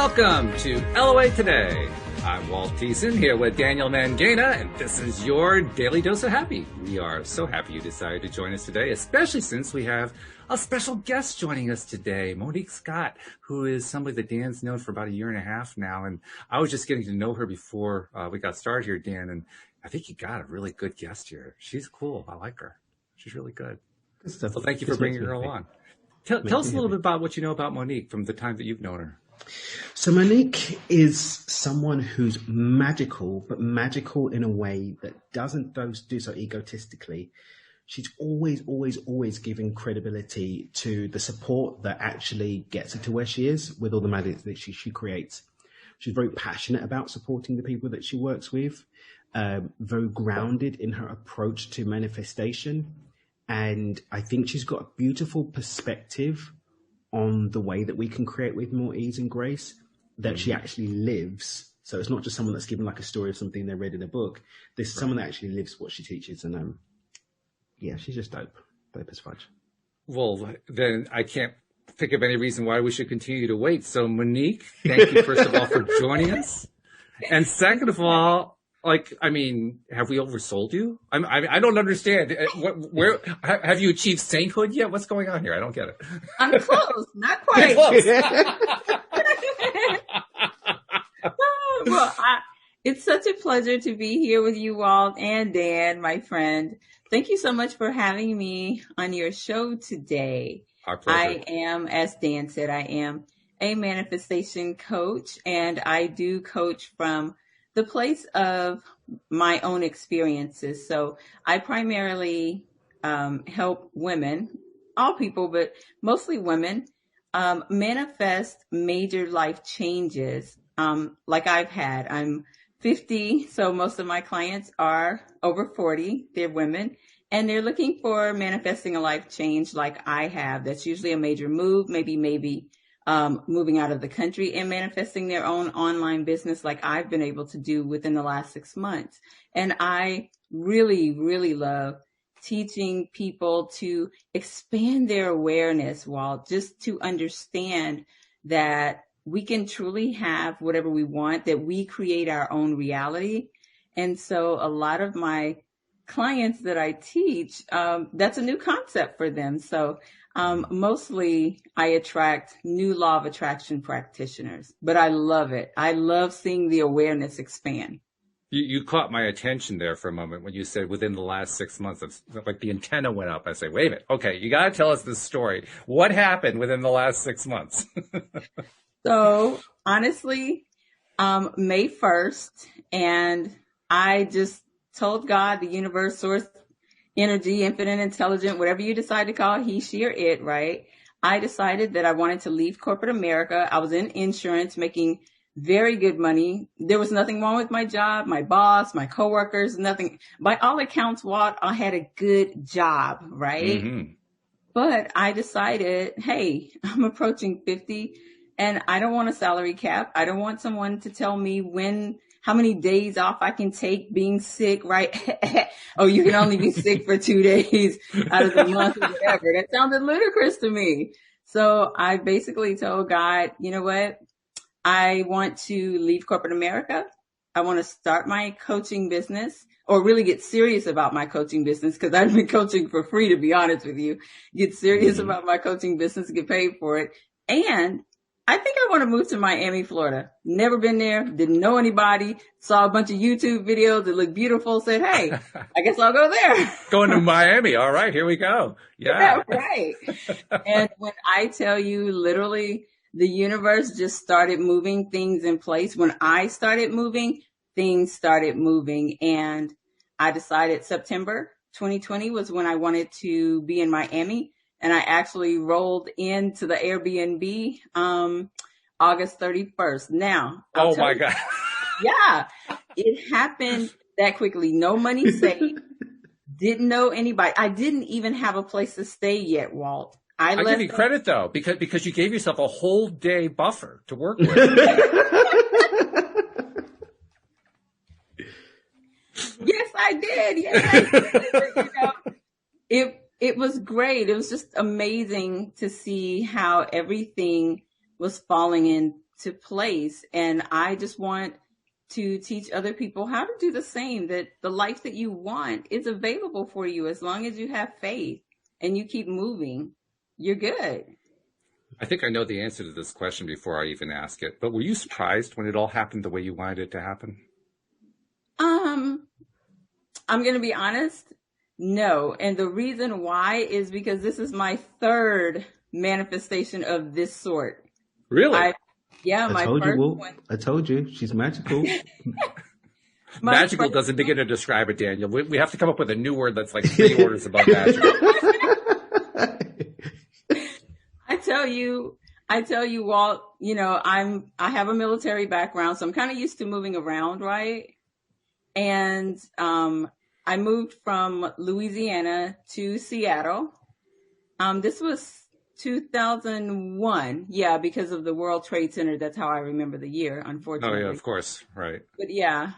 Welcome to LOA Today. I'm Walt Thiessen here with Daniel Mangena, and this is your Daily Dose of Happy. We are so happy you decided to join us today, especially since we have a special guest joining us today, Monique Scott, who is somebody that Dan's known for about a year and a half now. And I was just getting to know her before we got started here, Dan, and I think you got a really good guest here. She's cool. I like her. She's really good. So thank you for bringing her along. Tell us a little bit about what you know about Monique from the time that you've known her. So Monique is someone who's magical, but magical in a way that doesn't do so egotistically. She's always giving credibility to the support that actually gets her to where she is with all the magic that she creates. She's very passionate about supporting the people that she works with, very grounded in her approach to manifestation. And I think she's got a beautiful perspective on the way that we can create with more ease and grace that she actually lives. So it's not just someone that's given like a story of something they read in a book. This is someone that actually lives what she teaches. And yeah, she's just dope as fudge. Well, then I can't think of any reason why we should continue to wait. So Monique, thank you first of all for joining us. And second of all, have we oversold you? I don't understand. Where have you achieved sainthood yet? What's going on here? I don't get it. I'm close, not quite. Well, it's such a pleasure to be here with you, Walt and Dan, my friend. Thank you so much for having me on your show today. Our pleasure. I am, as Dan said, I am a manifestation coach, and I do coach from the place of my own experiences. So I primarily help women, all people, but mostly women, manifest major life changes like I've had. I'm 50, so most of my clients are over 40. They're women, and they're looking for manifesting a life change like I have. That's usually a major move, maybe moving out of the country and manifesting their own online business like I've been able to do within the last 6 months. And I really, really love teaching people to expand their awareness, Walt, just to understand that we can truly have whatever we want, that we create our own reality. And so a lot of my clients that I teach, that's a new concept for them. So mostly I attract new law of attraction practitioners, but I love it. I love seeing the awareness expand. You caught my attention there for a moment when you said within the last 6 months, it's like the antenna went up. I say, wait a minute. Okay, you got to tell us this story. What happened within the last 6 months? So honestly, May 1st, and I just told God, the universe, source, energy, infinite, intelligent, whatever you decide to call he, she, or it, right? I decided that I wanted to leave corporate America. I was in insurance, making very good money. There was nothing wrong with my job, my boss, my coworkers, nothing. By all accounts, Walt, I had a good job, right? Mm-hmm. But I decided, hey, I'm approaching 50 and I don't want a salary cap. I don't want someone to tell me how many days off I can take being sick, right? Oh, you can only be sick for 2 days out of the month or whatever. That sounded ludicrous to me. So I basically told God, you know what? I want to leave corporate America. I want to start my coaching business, or really get serious about my coaching business, because I've been coaching for free, to be honest with you. Get serious about my coaching business, get paid for it. And I think I want to move to Miami, Florida. Never been there, didn't know anybody, saw a bunch of YouTube videos that looked beautiful, said, hey, I guess I'll go there. Going to Miami. All right, here we go. Yeah. Right. And when I tell you, literally, the universe just started moving things in place. When I started moving, things started moving. And I decided September 2020 was when I wanted to be in Miami. And I actually rolled into the Airbnb August 31st. Now, oh my God. Yeah, it happened that quickly. No money saved. Didn't know anybody. I didn't even have a place to stay yet, Walt. I give you credit though, because you gave yourself a whole day buffer to work with. Yes, I did. Yes, it was great. It was just amazing to see how everything was falling in to place. And I just want to teach other people how to do the same, that the life that you want is available for you as long as you have faith and you keep moving, you're good. I think I know the answer to this question before I even ask it, but were you surprised when it all happened the way you wanted it to happen? I'm going to be honest. No. And the reason why is because this is my third manifestation of this sort. Really? I told you, she's magical. Magical doesn't begin to describe it, Daniel. We have to come up with a new word that's like 3 orders above magical. I tell you, Walt, I have a military background, so I'm kind of used to moving around, right? And I moved from Louisiana to Seattle. This was 2001. Yeah, because of the World Trade Center. That's how I remember the year, unfortunately. Oh, yeah, of course. Right. But yeah,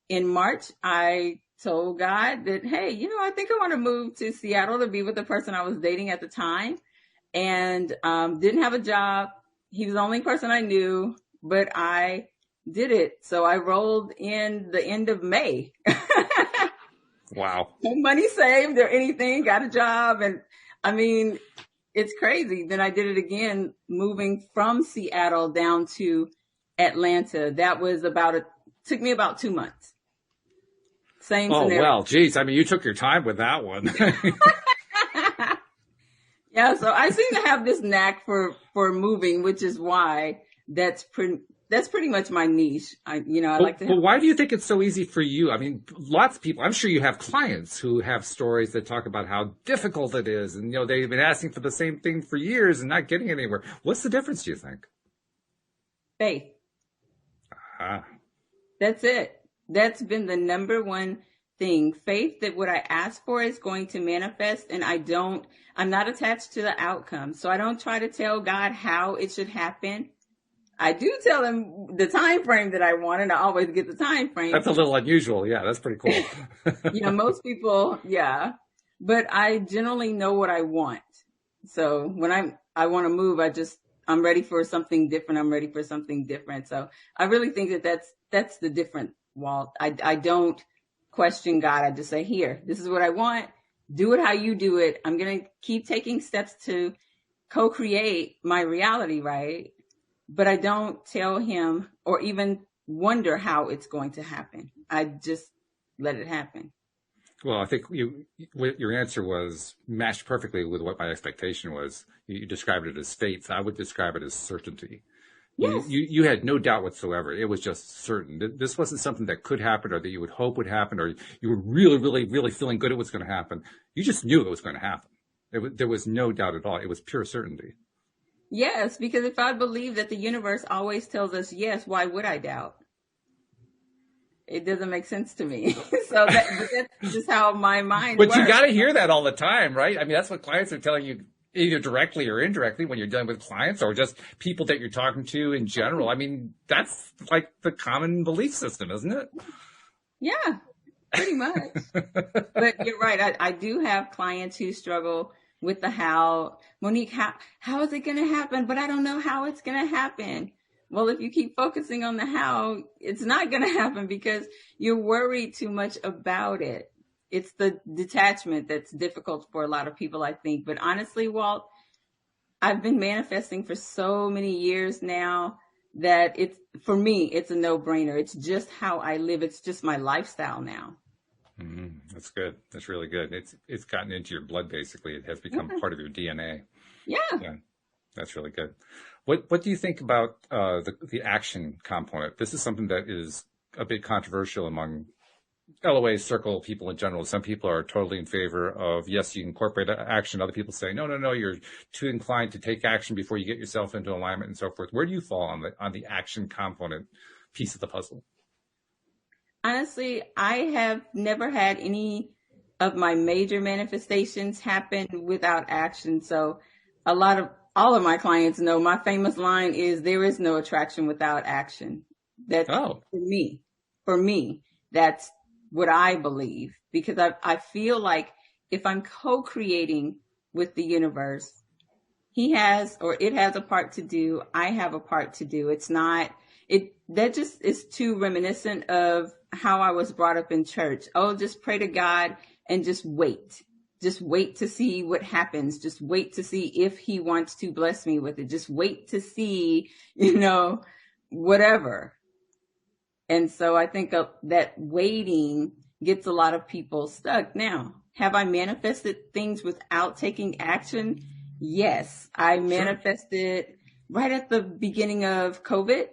in March, I told God that, hey, I think I want to move to Seattle to be with the person I was dating at the time. And didn't have a job. He was the only person I knew, but I did it. So I rolled in the end of May. Wow. No money saved or anything, got a job. And I mean, it's crazy. Then I did it again, moving from Seattle down to Atlanta. That was took me about 2 months. Same scenario. Oh, well, geez. I mean, you took your time with that one. Yeah, so I seem to have this knack for moving, which is why that's pretty much my niche. But why do you think it's so easy for you? I mean, lots of people, I'm sure you have clients who have stories that talk about how difficult it is. And, they've been asking for the same thing for years and not getting anywhere. What's the difference, do you think? Faith. Ah. That's it. That's been the number one thing. Faith that what I ask for is going to manifest, and I'm not attached to the outcome. So I don't try to tell God how it should happen. I do tell him the time frame that I want, and I always get the time frame. That's a little unusual. Yeah, that's pretty cool. Most people, yeah. But I generally know what I want. So when I want to move, I'm ready for something different. I'm ready for something different. So I really think that's the difference, Walt. I don't question God. I just say, here, this is what I want. Do it how you do it. I'm going to keep taking steps to co-create my reality, right? But I don't tell him or even wonder how it's going to happen. I just let it happen. Well, I think your answer was matched perfectly with what my expectation was. You described it as faith. I would describe it as certainty. Yes. You had no doubt whatsoever. It was just certain. This wasn't something that could happen or that you would hope would happen or you were really, really, really feeling good it was going to happen. You just knew it was going to happen. There was no doubt at all. It was pure certainty. Yes, because if I believe that the universe always tells us yes, why would I doubt? It doesn't make sense to me. So that's just how my mind works. But you got to hear that all the time, right? I mean, that's what clients are telling you, either directly or indirectly, when you're dealing with clients or just people that you're talking to in general. I mean, that's like the common belief system, isn't it? Yeah, pretty much. But you're right. I do have clients who struggle with the how. Monique, how is it going to happen? But I don't know how it's going to happen. Well, if you keep focusing on the how, it's not going to happen because you're worried too much about it. It's the detachment that's difficult for a lot of people, I think. But honestly, Walt, I've been manifesting for so many years now that for me, it's a no-brainer. It's just how I live. It's just my lifestyle now. Mm-hmm. That's good. That's really good. It's gotten into your blood, basically. It has become part of your DNA. Yeah. That's really good. What do you think about the action component? This is something that is a bit controversial among LOA circle people in general. Some people are totally in favor of, yes, you incorporate action. Other people say, no, you're too inclined to take action before you get yourself into alignment and so forth. Where do you fall on the action component piece of the puzzle? Honestly, I have never had any of my major manifestations happen without action. So all of my clients know my famous line is, there is no attraction without action. That's for me, that's what I believe, because I feel like if I'm co-creating with the universe, he has, or it has a part to do. I have a part to do. It's not, that just is too reminiscent of how I was brought up in church. Oh, just pray to God and just wait. Just wait to see what happens. Just wait to see if he wants to bless me with it. Just wait to see, whatever. And so I think that waiting gets a lot of people stuck. Now, have I manifested things without taking action? Yes, I manifested right at the beginning of COVID,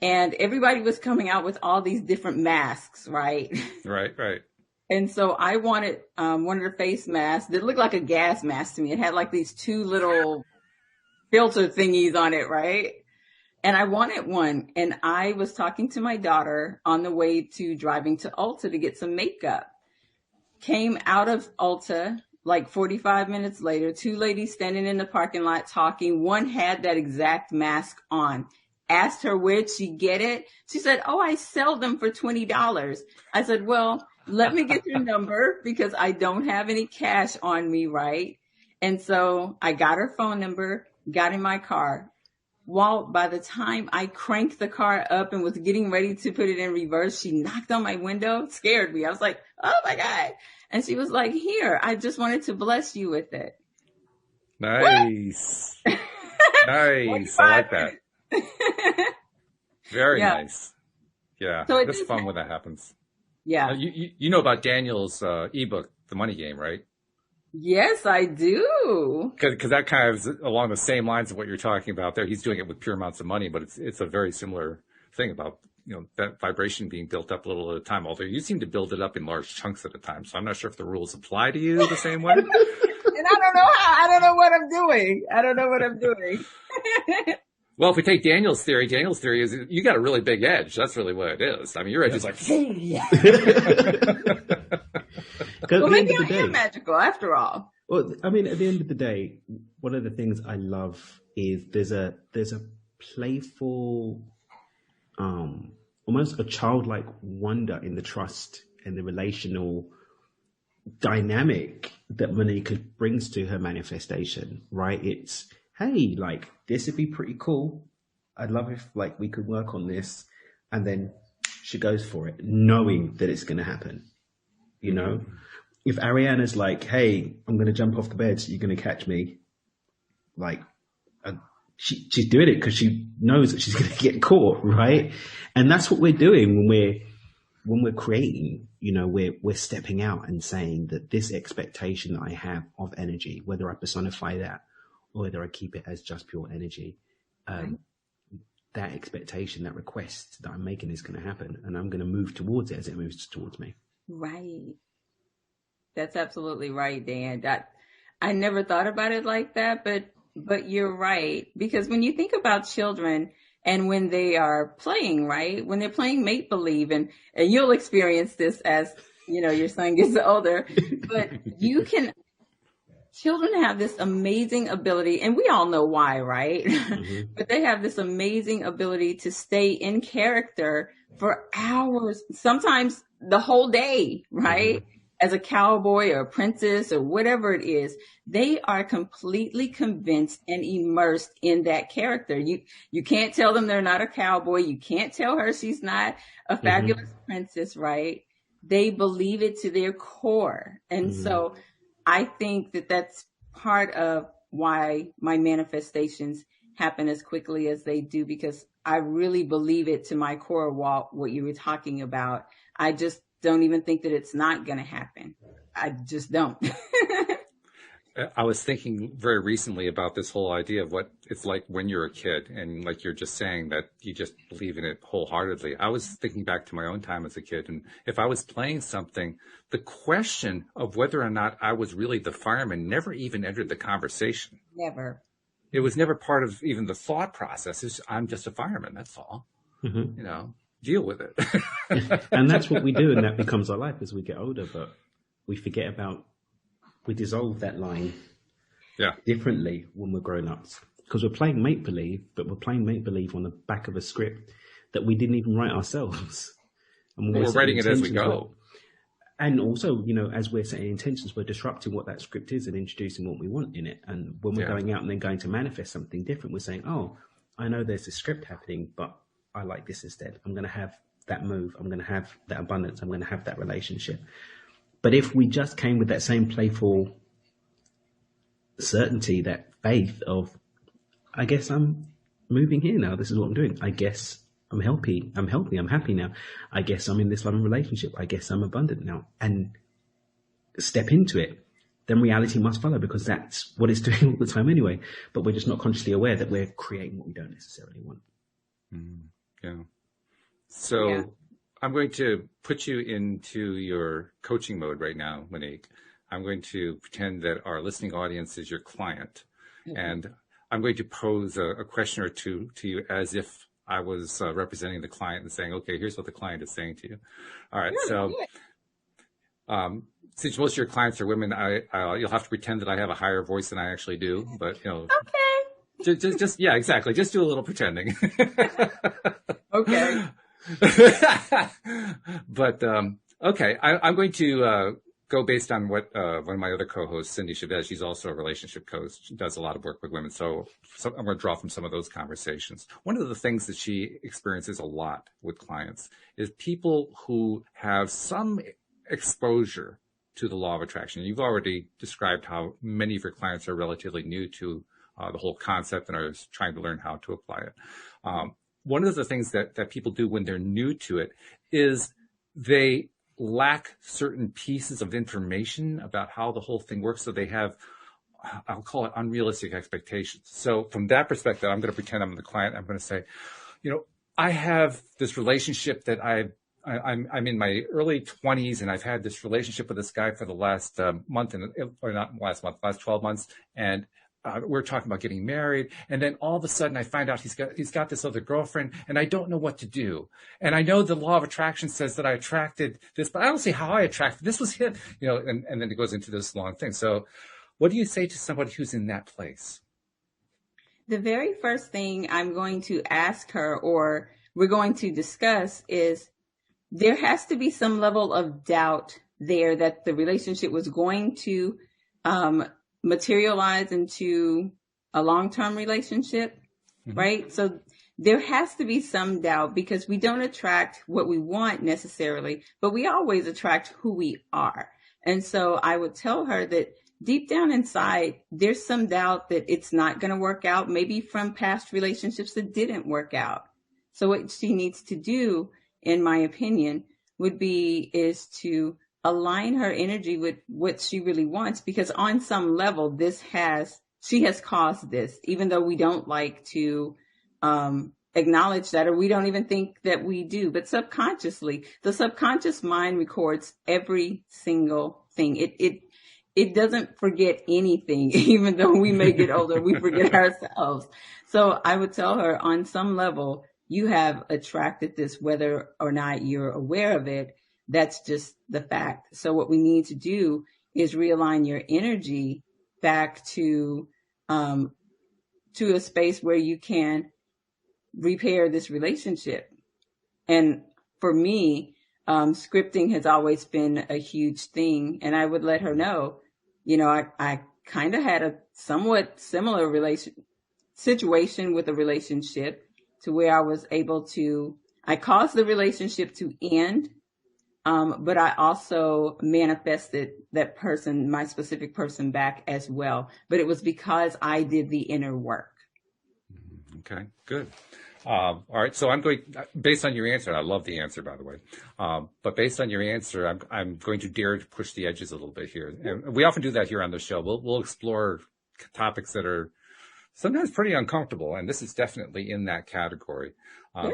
and everybody was coming out with all these different masks, right? Right. And so I wanted one of the face masks that looked like a gas mask to me. It had like these two little filter thingies on it, right? And I wanted one. And I was talking to my daughter on the way to driving to Ulta to get some makeup. Came out of Ulta like 45 minutes later, two ladies standing in the parking lot talking. One had that exact mask on. Asked her where'd she get it. She said, oh, I sell them for $20. I said, well, let me get your number because I don't have any cash on me, right? And so I got her phone number, got in my car. Well, by the time I cranked the car up and was getting ready to put it in reverse, she knocked on my window, scared me. I was like, oh my God. And she was like, here, I just wanted to bless you with it. Nice. Nice. I like that. Very nice. Yeah. So it's fun when that happens. Yeah. You know about Daniel's ebook, The Money Game, right? Yes, I do. Because that kind of is along the same lines of what you're talking about there. He's doing it with pure amounts of money, but it's a very similar thing about, that vibration being built up a little at a time. Although you seem to build it up in large chunks at a time. So I'm not sure if the rules apply to you the same way. And I don't know how. I don't know what I'm doing. Well, if we take Daniel's theory is you got a really big edge. That's really what it is. I mean, your edge is like, well, maybe I am magical after all. Well, I mean, at the end of the day, one of the things I love is there's a playful, almost a childlike wonder in the trust and the relational dynamic that Monique brings to her manifestation, right? It's, hey, like, this would be pretty cool. I'd love if, like, we could work on this. And then she goes for it, knowing that it's going to happen. If Ariana's like, hey, I'm going to jump off the bed, so you're going to catch me. Like, she's doing it because she knows that she's going to get caught, right? And that's what we're doing when we're creating. We're stepping out and saying that this expectation that I have of energy, whether I personify that or whether I keep it as just pure energy, that expectation, that request that I'm making is going to happen, and I'm going to move towards it as it moves towards me. Right. That's absolutely right, Dan. I never thought about it like that, but you're right. Because when you think about children and when they are playing, right, when they're playing make-believe, and you'll experience this as, your son gets older, but children have this amazing ability, and we all know why, right? Mm-hmm. But they have this amazing ability to stay in character for hours, sometimes the whole day, right? Mm-hmm. As a cowboy or a princess or whatever it is, they are completely convinced and immersed in that character. You can't tell them they're not a cowboy. You can't tell her she's not a fabulous princess, right? They believe it to their core. And so I think that that's part of why my manifestations happen as quickly as they do, because I really believe it to my core, Walt, what you were talking about. I just don't even think that it's not going to happen. I just don't. I was thinking very recently about this whole idea of what it's like when you're a kid, and like you're just saying that you just believe in it wholeheartedly. I was thinking back to my own time as a kid, and if I was playing something, the question of whether or not I was really the fireman never even entered the conversation. Never. It was never part of even the thought process. It's, I'm just a fireman. That's all. Deal with it. And that's what we do, and that becomes our life as we get older. But we we dissolve that line differently when we're grown ups, because we're playing make believe, but we're playing make believe on the back of a script that we didn't even write ourselves. And we're writing it as we go. And also, as we're setting intentions, we're disrupting what that script is and introducing what we want in it. And when we're going out and then going to manifest something different, we're saying, oh, I know there's this script happening, but I like this instead. I'm going to have that move. I'm going to have that abundance. I'm going to have that relationship. But if we just came with that same playful certainty, that faith of, I guess I'm moving here now. This is what I'm doing. I guess I'm healthy. I'm happy now. I guess I'm in this loving relationship. I guess I'm abundant now. And step into it, then reality must follow, because that's what it's doing all the time anyway. But we're just not consciously aware that we're creating what we don't necessarily want. Yeah. So I'm going to put you into your coaching mode right now, Monique. I'm going to pretend that our listening audience is your client. And I'm going to pose a question or two to you as if I was representing the client and saying, okay, here's what the client is saying to you. All right. So since most of your clients are women, you'll have to pretend that I have a higher voice than I actually do. But, okay. Just yeah, exactly. Just do a little pretending. Okay. But, okay. I'm going to go based on what one of my other co-hosts, Cindy Chavez, she's also a relationship coach. She does a lot of work with women. So I'm going to draw from some of those conversations. One of the things that she experiences a lot with clients is people who have some exposure to the law of attraction. You've already described how many of your clients are relatively new to the whole concept and are trying to learn how to apply it. One of the things that people do when they're new to it is they lack certain pieces of information about how the whole thing works. So they have, I'll call it unrealistic expectations. So from that perspective, I'm going to pretend I'm the client. I'm going to say, I have this relationship that I'm in my early 20s, and I've had this relationship with this guy for the last month, or not last month, last 12 months. And we're talking about getting married. And then all of a sudden I find out he's got this other girlfriend, and I don't know what to do. And I know the law of attraction says that I attracted this, but I don't see how I attracted, this was him, and then it goes into this long thing. So what do you say to somebody who's in that place? The very first thing I'm going to ask her, or we're going to discuss, is there has to be some level of doubt there that the relationship was going to materialize into a long-term relationship, right? So there has to be some doubt, because we don't attract what we want necessarily, but we always attract who we are. And so I would tell her that deep down inside, there's some doubt that it's not going to work out, maybe from past relationships that didn't work out. So what she needs to do, in my opinion, is to align her energy with what she really wants, because on some level, she has caused this, even though we don't like to acknowledge that, or we don't even think that we do. But subconsciously, the subconscious mind records every single thing. It doesn't forget anything, even though we may get older, we forget ourselves. So I would tell her, on some level, you have attracted this, whether or not you're aware of it. That's just the fact. So what we need to do is realign your energy back to a space where you can repair this relationship. And for me, scripting has always been a huge thing. And I would let her know, I kind of had a somewhat similar situation with a relationship, to where I was able I caused the relationship to end. But I also manifested that person, my specific person, back as well. But it was because I did the inner work. Okay, good. All right. So I'm going, based on your answer, and I love the answer, by the way. But based on your answer, I'm going to dare to push the edges a little bit here. And we often do that here on the show. We'll explore topics that are sometimes pretty uncomfortable, and this is definitely in that category.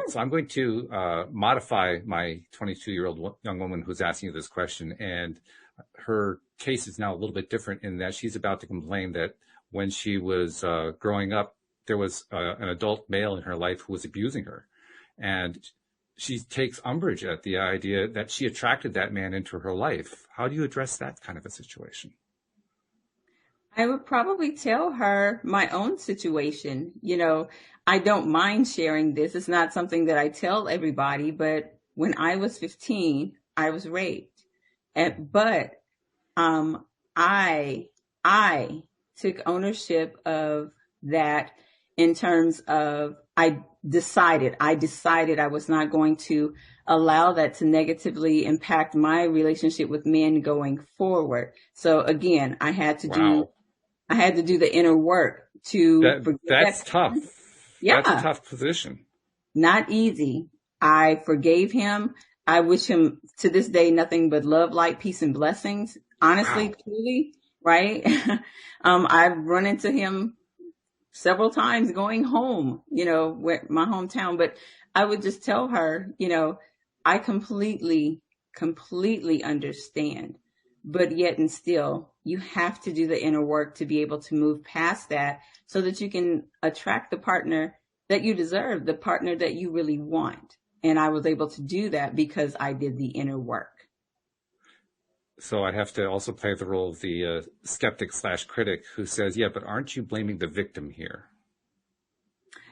So I'm going to modify my 22-year-old young woman who's asking you this question, and her case is now a little bit different in that she's about to complain that when she was growing up, there was an adult male in her life who was abusing her, and she takes umbrage at the idea that she attracted that man into her life. How do you address that kind of a situation? I would probably tell her my own situation. I don't mind sharing this. It's not something that I tell everybody, but when I was 15, I was raped. But I took ownership of that in terms of I decided I was not going to allow that to negatively impact my relationship with men going forward. So again, I had to do the inner work to forgive that's that. tough. Yeah. That's a tough position. Not easy. I forgave him. I wish him to this day nothing but love, light, peace, and blessings. Honestly, truly, right? I've run into him several times going home, where my hometown, but I would just tell her, I completely understand, but yet and still you have to do the inner work to be able to move past that so that you can attract the partner that you deserve, the partner that you really want. And I was able to do that because I did the inner work. So I have to also play the role of the skeptic/critic who says, yeah, but aren't you blaming the victim here?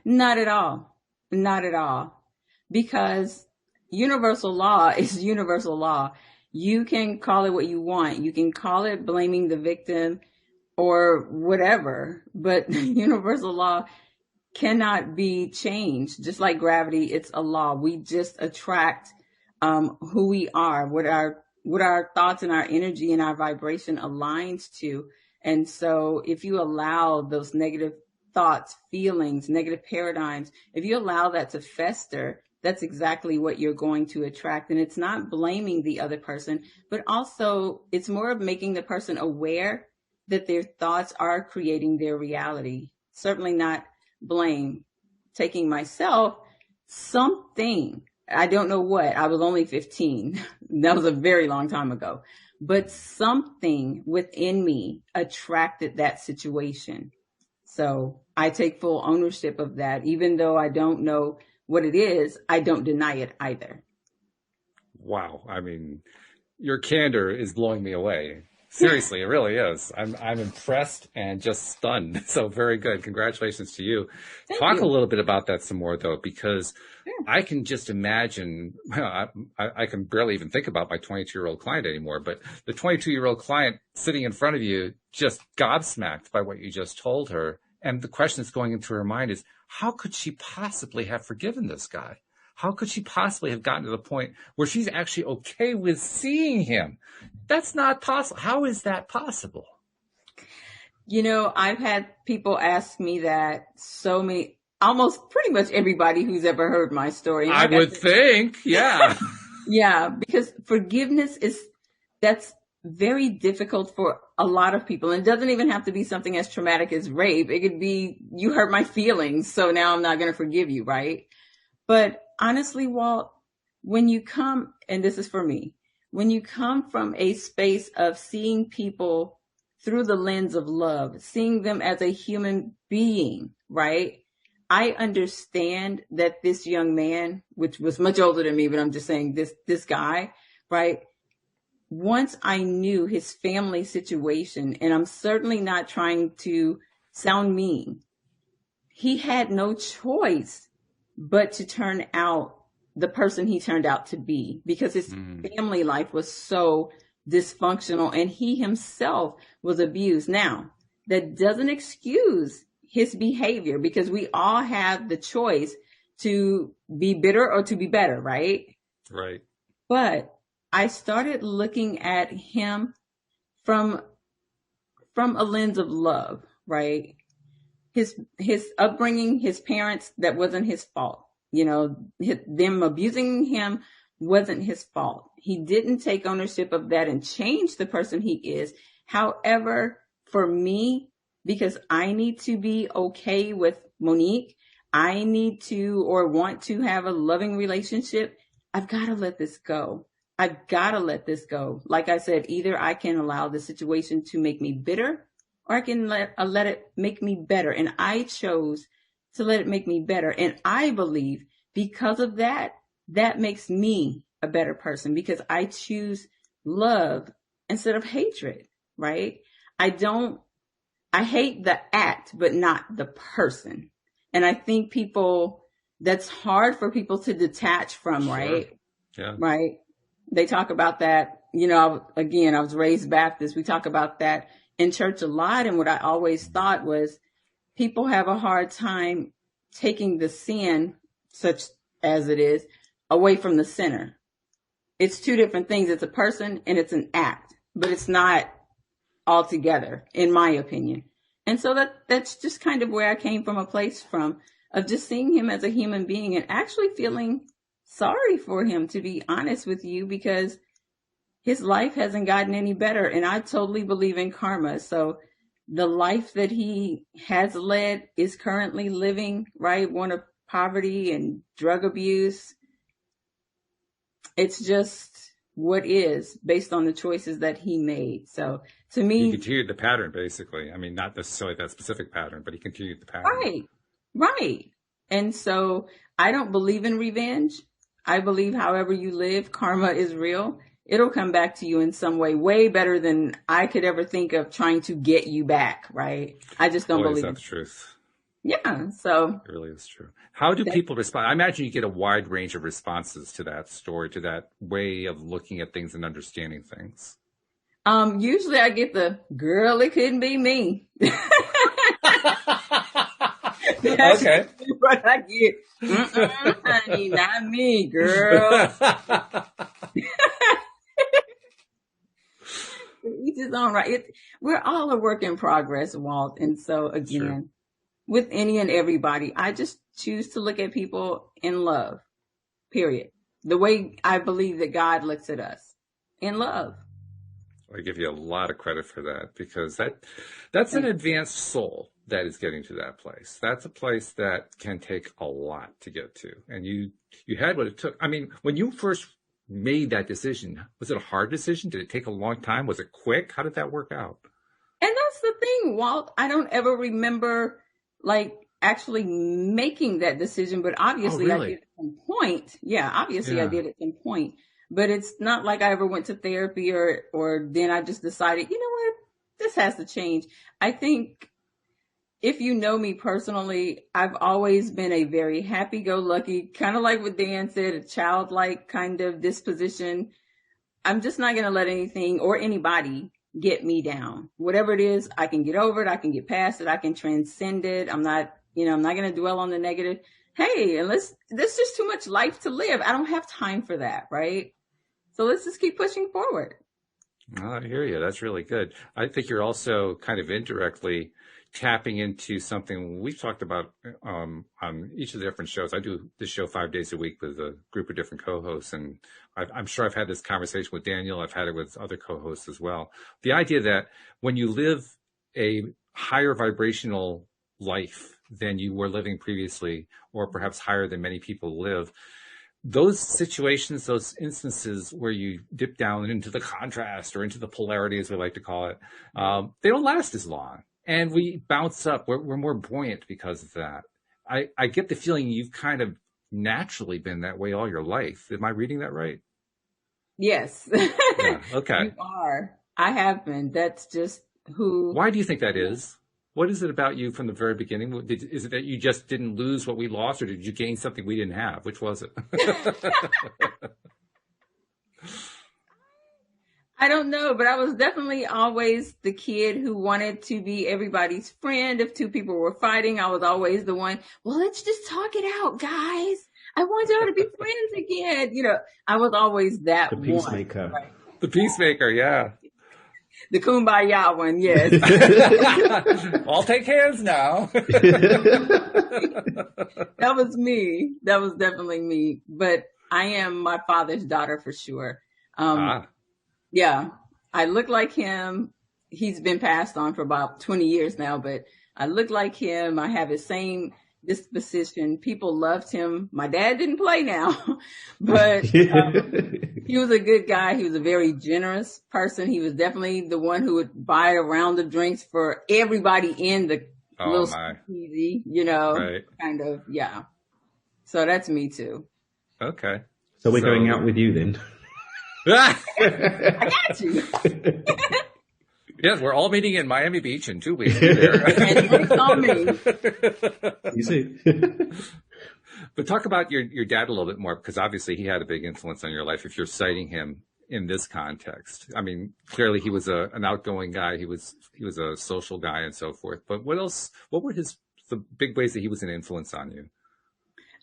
Not at all. Not at all. Because universal law is universal law. You can call it what you want. You can call it blaming the victim or whatever, but universal law cannot be changed. Just like gravity, it's a law. We just attract who we are, what our thoughts and our energy and our vibration aligns to. And so if you allow those negative thoughts, feelings, negative paradigms, if you allow that to fester, that's exactly what you're going to attract. And it's not blaming the other person, but also it's more of making the person aware that their thoughts are creating their reality. Certainly not blame. Taking myself, something, I don't know what, I was only 15. That was a very long time ago, but something within me attracted that situation. So I take full ownership of that. Even though I don't know what it is, I don't deny it either. Wow. I mean, your candor is blowing me away. Seriously, it really is. I'm impressed and just stunned. So very good. Congratulations to you. Talk a little bit about that some more, though, because I can just imagine, I can barely even think about my 22-year-old client anymore, but the 22-year-old client sitting in front of you, just gobsmacked by what you just told her. And the question that's going into her mind is, how could she possibly have forgiven this guy? How could she possibly have gotten to the point where she's actually okay with seeing him? That's not possible. How is that possible? I've had people ask me that almost pretty much everybody who's ever heard my story. I would think, yeah. Yeah, because forgiveness that's very difficult for a lot of people. And it doesn't even have to be something as traumatic as rape. It could be, you hurt my feelings, so now I'm not going to forgive you, right? But honestly, Walt, when you come, and this is for me, when you come from a space of seeing people through the lens of love, seeing them as a human being, right? I understand that this young man, which was much older than me, but I'm just saying this guy, right? Once I knew his family situation, and I'm certainly not trying to sound mean, he had no choice but to turn out the person he turned out to be, because his family life was so dysfunctional and he himself was abused. Now, that doesn't excuse his behavior, because we all have the choice to be bitter or to be better, right? Right. But I started looking at him from a lens of love, right? His upbringing, his parents, that wasn't his fault. Them abusing him wasn't his fault. He didn't take ownership of that and change the person he is. However, for me, because I need to be okay with Monique, I need to or want to have a loving relationship, I've got to let this go. I've got to let this go. Like I said, either I can allow the situation to make me bitter, or I can let it make me better. And I chose to let it make me better. And I believe because of that, that makes me a better person, because I choose love instead of hatred, right? I hate the act, but not the person. And I think that's hard for people to detach from, Sure. right? Yeah. Right. They talk about that, again, I was raised Baptist. We talk about that in church a lot. And what I always thought was people have a hard time taking the sin, such as it is, away from the sinner. It's two different things. It's a person and it's an act, but it's not all together, in my opinion. And so that's just kind of where I came from, a place from, of just seeing him as a human being and actually feeling sorry for him, to be honest with you, because his life hasn't gotten any better. And I totally believe in karma. So the life that he has led, is currently living, right? One of poverty and drug abuse. It's just what is, based on the choices that he made. So to me, he continued the pattern, basically. I mean, not necessarily that specific pattern, but he continued the pattern. Right. And so I don't believe in revenge. I believe however you live, karma is real. It'll come back to you in some way better than I could ever think of trying to get you back, right? I just don't believe that's the truth. Yeah, so. It really is true. How do people respond? I imagine you get a wide range of responses to that story, to that way of looking at things and understanding things. Usually I get the, girl, it couldn't be me. That's okay. What I get. Honey, not me, girl. Each his own, right? We're all a work in progress, Walt. And so again, with any and everybody, I just choose to look at people in love, period. The way I believe that God looks at us, in love. I give you a lot of credit for that, because that's an advanced soul that is getting to that place. That's a place that can take a lot to get to. And you had what it took. I mean, when you first made that decision, was it a hard decision? Did it take a long time? Was it quick? How did that work out? And that's the thing, Walt. I don't ever remember actually making that decision, but obviously I did at some point. Yeah, obviously I did at some point. But it's not like I ever went to therapy or then I just decided, you know what, this has to change. I think if you know me personally, I've always been a very happy-go-lucky, kind of like what Dan said, a childlike kind of disposition. I'm just not going to let anything or anybody get me down. Whatever it is, I can get over it. I can get past it. I can transcend it. I'm not going to dwell on the negative. Hey, there's just too much life to live. I don't have time for that, right? So let's just keep pushing forward. Oh, I hear you. That's really good. I think you're also kind of indirectly tapping into something we've talked about on each of the different shows. I do this show 5 days a week with a group of different co-hosts, and I'm sure I've had this conversation with Daniel. I've had it with other co-hosts as well. The idea that when you live a higher vibrational life than you were living previously, or perhaps higher than many people live, those situations, those instances where you dip down into the contrast or into the polarity, as we like to call it, they don't last as long. And we bounce up. We're more buoyant because of that. I get the feeling you've kind of naturally been that way all your life. Am I reading that right? Yes. Yeah, okay. You are. I have been. That's just who. Why do you think that is? What is it about you from the very beginning? Is it that you just didn't lose what we lost, or did you gain something we didn't have? Which was it? I don't know, but I was definitely always the kid who wanted to be everybody's friend. If two people were fighting, I was always the one, well, let's just talk it out, guys. I want y'all to be friends again. I was always that one. The peacemaker. Right? The peacemaker, yeah. The kumbaya one, yes. I'll take hands now. That was me. That was definitely me. But I am my father's daughter for sure. Yeah, I look like him. He's been passed on for about 20 years now, but I look like him. I have his same disposition. People loved him. My dad didn't play now, but he was a good guy. He was a very generous person. He was definitely the one who would buy a round of drinks for everybody in the little speakeasy, right. Kind of, yeah. So that's me too. Okay. So we're going out with you then. I got you. Yes, we're all meeting in Miami Beach in 2 weeks. And drinks on me. You see. But talk about your dad a little bit more, because obviously he had a big influence on your life if you're citing him in this context. I mean, clearly he was an outgoing guy. He was a social guy and so forth. But what else? What were the big ways that he was an influence on you?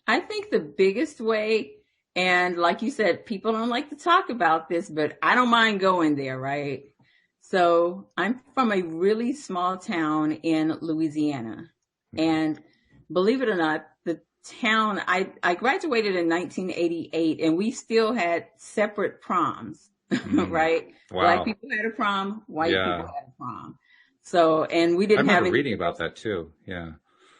I think the biggest way, and like you said, people don't like to talk about this, but I don't mind going there, right? So I'm from a really small town in Louisiana. And believe it or not, the town, I graduated in 1988 and we still had separate proms, right? Wow. Black people had a prom, white people had a prom. So, and we didn't have I remember reading about that too. Yeah.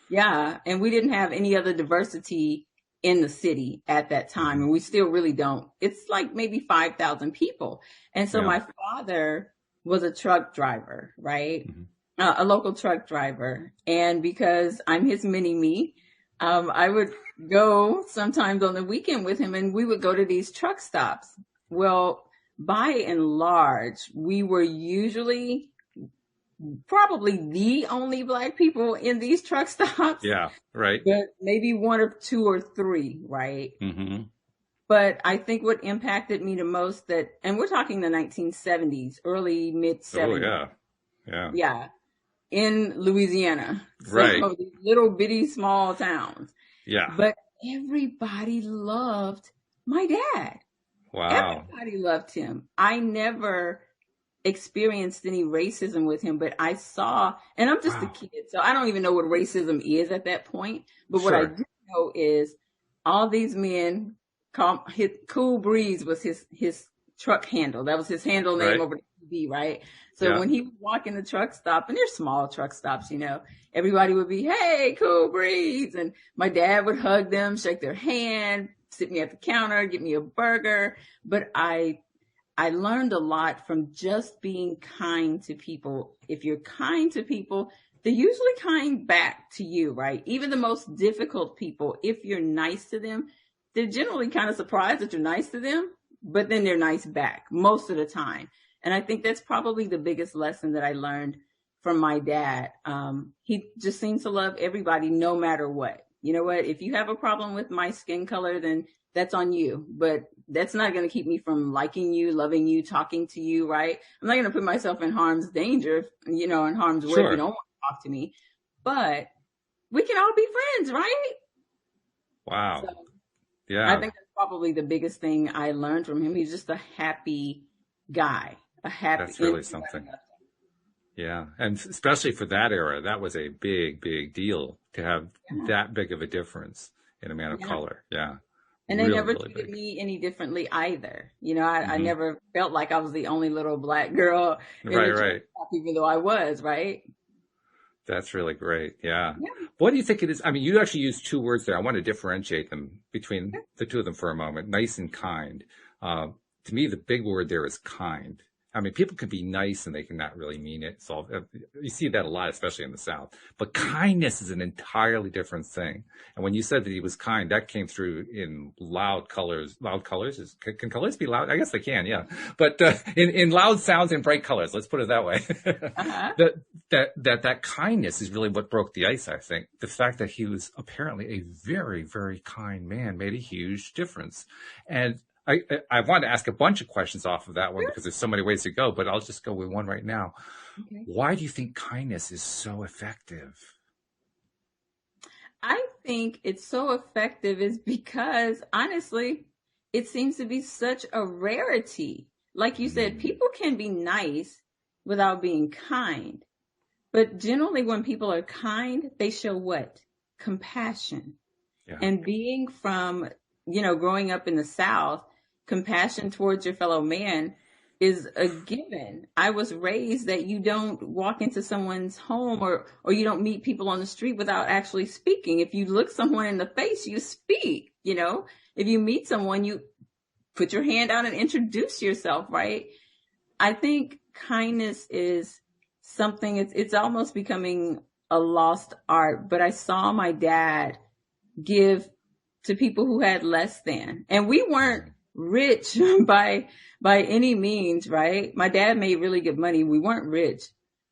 Yeah. And we didn't have any other diversity in the city at that time. And we still really don't. It's like maybe 5,000 people. And so my father was a truck driver, right? A local truck driver. And because I'm his mini-me, I would go sometimes on the weekend with him and we would go to these truck stops. Well, by and large, we were usually probably the only Black people in these truck stops. Yeah, right. But maybe one or two or three, right? Mm-hmm. But I think what impacted me the most and we're talking the 1970s, early, mid 70s. Oh, yeah. Yeah. In Louisiana. Right. So these little bitty small towns. Yeah. But everybody loved my dad. Wow. Everybody loved him. I never experienced any racism with him, but I saw, and I'm just a kid, so I don't even know what racism is at that point. But what I do know is all these men, Cool Breeze was his truck handle. That was his handle name over the TV, right? So when he would walk in the truck stop, and they're small truck stops, everybody would be, hey, Cool Breeze. And my dad would hug them, shake their hand, sit me at the counter, get me a burger. But I learned a lot from just being kind to people. If you're kind to people, they're usually kind back to you, right? Even the most difficult people, if you're nice to them, they're generally kind of surprised that you're nice to them, but then they're nice back most of the time. And I think that's probably the biggest lesson that I learned from my dad. He just seems to love everybody no matter what. You know what? If you have a problem with my skin color, then that's on you. But that's not going to keep me from liking you, loving you, talking to you, right? I'm not going to put myself in harm's danger, in harm's way if you don't want to talk to me. But we can all be friends, right? Wow. So, yeah. I think that's probably the biggest thing I learned from him. He's just a happy guy. That's really something. Yeah. And especially for that era, that was a big, big deal to have that big of a difference in a man of color. Yeah. And they never treated me any differently either. I never felt like I was the only little Black girl. Right. Even though I was, right? That's really great. Yeah. What do you think it is? I mean, you actually used two words there. I want to differentiate them between the two of them for a moment. Nice and kind. To me, the big word there is kind. I mean, people can be nice and they can not really mean it. So you see that a lot, especially in the South. But kindness is an entirely different thing. And when you said that he was kind, that came through in loud colors. Loud colors? Can colors be loud? I guess they can, yeah. But in loud sounds and bright colors, let's put it that way. That kindness is really what broke the ice, I think. The fact that he was apparently a very, very kind man made a huge difference. And I wanted to ask a bunch of questions off of that one because there's so many ways to go, but I'll just go with one right now. Okay. Why do you think kindness is so effective? I think it's so effective is because, honestly, it seems to be such a rarity. Like you said, people can be nice without being kind. But generally when people are kind, they show what? Compassion. Yeah. And being from, growing up in the South, compassion towards your fellow man is a given. I was raised that you don't walk into someone's home or you don't meet people on the street without actually speaking. If you look someone in the face, you speak, If you meet someone, you put your hand out and introduce yourself, right? I think kindness is something, it's almost becoming a lost art, but I saw my dad give to people who had less than, and we weren't rich by any means, right? My dad made really good money. We weren't rich,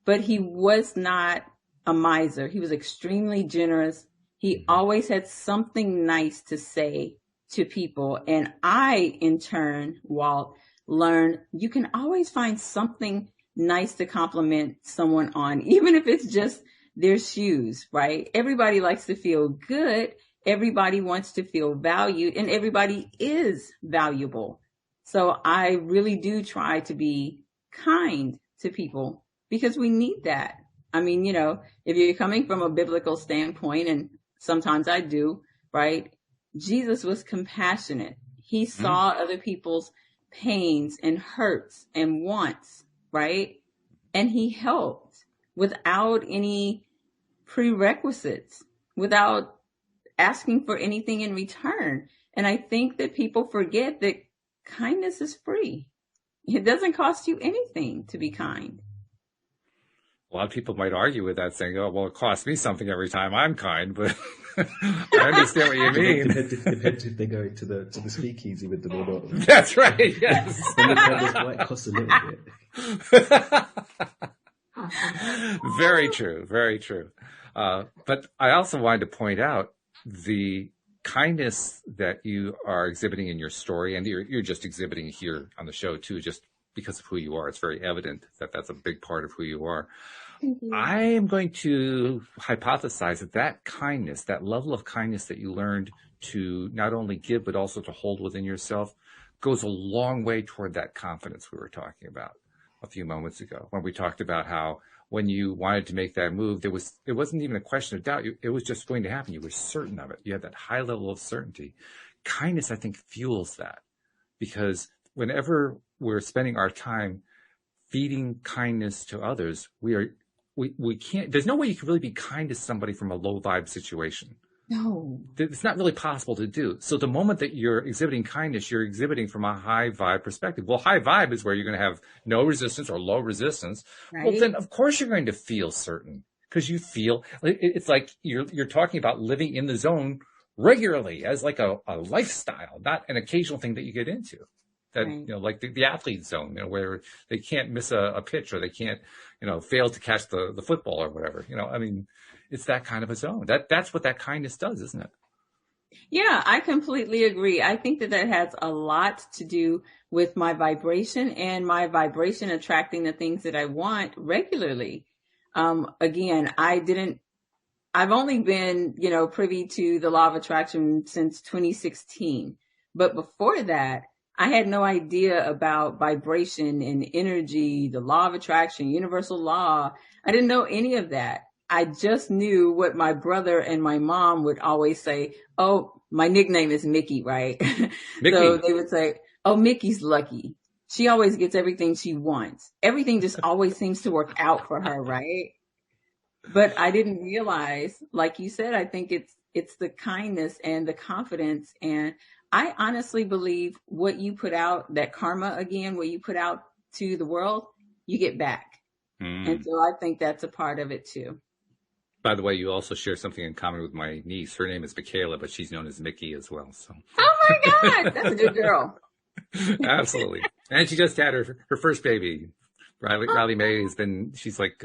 but he was not a miser. He was extremely generous. He always had something nice to say to people. And I, in turn, Walt, learned you can always find something nice to compliment someone on, even if it's just their shoes, right? Everybody likes to feel good. Everybody wants to feel valued, and everybody is valuable. So I really do try to be kind to people because we need that. I mean, if you're coming from a biblical standpoint, and sometimes I do, right? Jesus was compassionate. He saw other people's pains and hurts and wants, right? And he helped without any prerequisites, without asking for anything in return. And I think that people forget that kindness is free. It doesn't cost you anything to be kind. A lot of people might argue with that, saying, "Oh, well, it costs me something every time I'm kind," but I understand what you mean. Depends if they go to the speakeasy with them or not. That's right. Yes. It costs a little bit. Very true. Very true. But I also wanted to point out the kindness that you are exhibiting in your story, and you're just exhibiting here on the show too, just because of who you are. It's very evident that that's a big part of who you are. I am going to hypothesize that kindness, that level of kindness that you learned to not only give, but also to hold within yourself, goes a long way toward that confidence we were talking about a few moments ago, when we talked about how when you wanted to make that move, it wasn't even a question of doubt. It was just going to happen. You were certain of it. You had that high level of certainty. Kindness, I think, fuels that, because whenever we're spending our time feeding kindness to others, we can't, there's no way you can really be kind to somebody from a low vibe situation. No. It's not really possible to do. So the moment that you're exhibiting kindness, you're exhibiting from a high vibe perspective. Well, high vibe is where you're going to have no resistance or low resistance. Right. Well, then of course you're going to feel certain, because you feel, it's like you're talking about living in the zone regularly as like a lifestyle, not an occasional thing that you get into. That, right. Like the athlete zone, where they can't miss a pitch, or they can't, fail to catch the football or whatever. I mean, it's that kind of a zone. That's what that kindness does, isn't it? Yeah, I completely agree. I think that has a lot to do with my vibration, and my vibration attracting the things that I want regularly. Again, I've only been, privy to the law of attraction since 2016. But before that, I had no idea about vibration and energy, the law of attraction, universal law. I didn't know any of that. I just knew what my brother and my mom would always say. Oh, my nickname is Mickey, right? Mickey. So they would say, oh, Mickey's lucky. She always gets everything she wants. Everything just always seems to work out for her, right? But I didn't realize, like you said, I think it's the kindness and the confidence. And I honestly believe what you put out, that karma again, what you put out to the world, you get back. And so I think that's a part of it too. By the way, you also share something in common with my niece. Her name is Michaela, but she's known as Mickey as well. So. Oh my God, that's a good girl. Absolutely. And she just had her first baby. Riley Mae she's like,